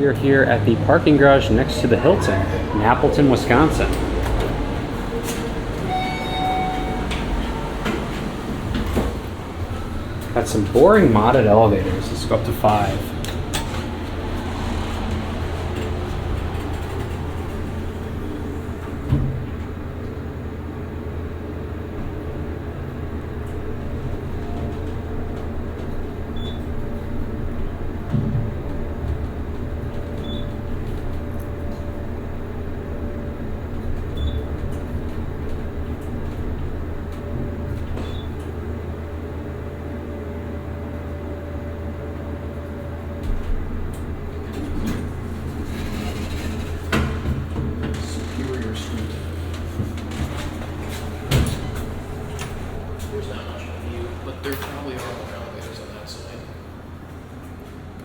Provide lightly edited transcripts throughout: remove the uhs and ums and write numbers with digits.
We are here at the parking garage next to the Hilton in Appleton, Wisconsin. Got some boring modded elevators. Let's go up to 5.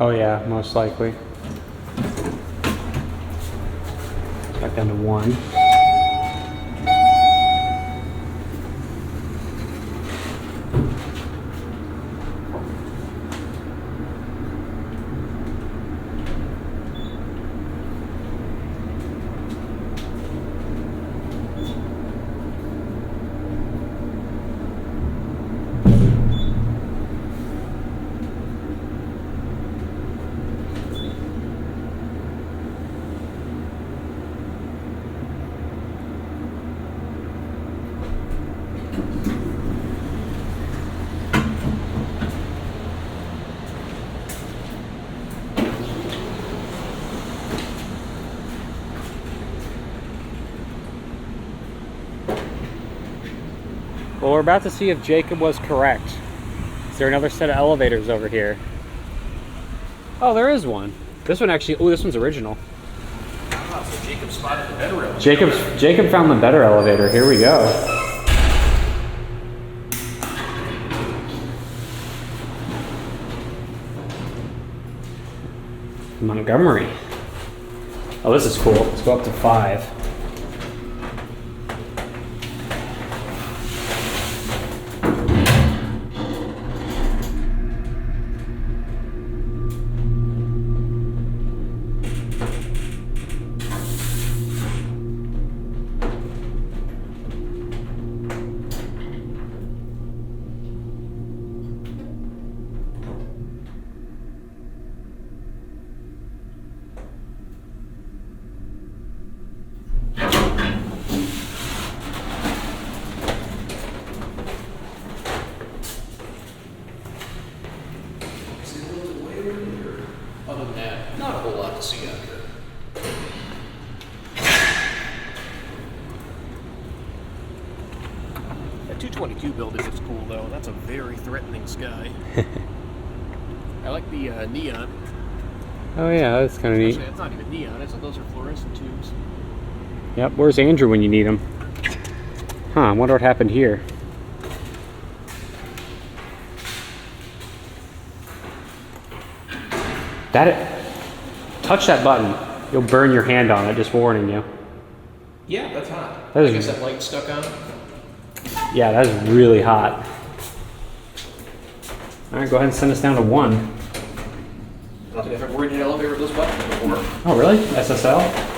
Oh yeah, most likely. Back down to 1. Well, we're about to see if Jacob was correct. Is there another set of elevators over here? Oh, there is one. This one actually, oh, this one's original. Ah, so Jacob spotted the better elevator. Jacob found the better elevator. Here we go. Montgomery. Oh, this is cool. Let's go up to 5. Other than that, not a whole lot to see out here. That 222 building is cool though. That's a very threatening sky. I like the neon. Oh yeah, that's kind of neat. Actually, it's not even neon. Those are fluorescent tubes. Yep. Where's Andrew when you need him? Huh. I wonder what happened here. Touch that button. You'll burn your hand on it, just warning you. Yeah, that's hot. That is, I guess that light stuck on. Yeah, that's really hot. Alright, go ahead and send us down to 1. I don't think I've ever worried in an elevator with those buttons before. Oh, really? SSL?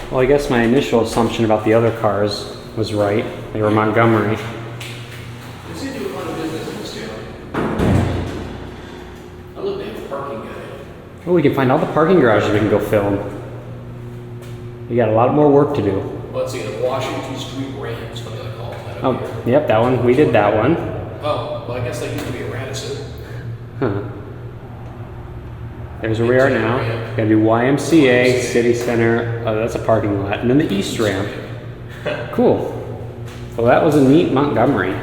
Well, I guess my initial assumption about the other cars was right. They were Montgomery. They seem to do a lot of business in this town. I look, they have a parking guy. Oh, we can find all the parking garages we can go film. We got a lot more work to do. Let's see, the Washington Street Ramp is what they call it. Oh, yep, that one. We did that one. Oh, well, I guess that used to be a Radisson. Huh. There's where we are now. Gonna be YMCA, City Center. Oh, that's a parking lot. And then the East Ramp. Cool. Well, that was a neat Montgomery.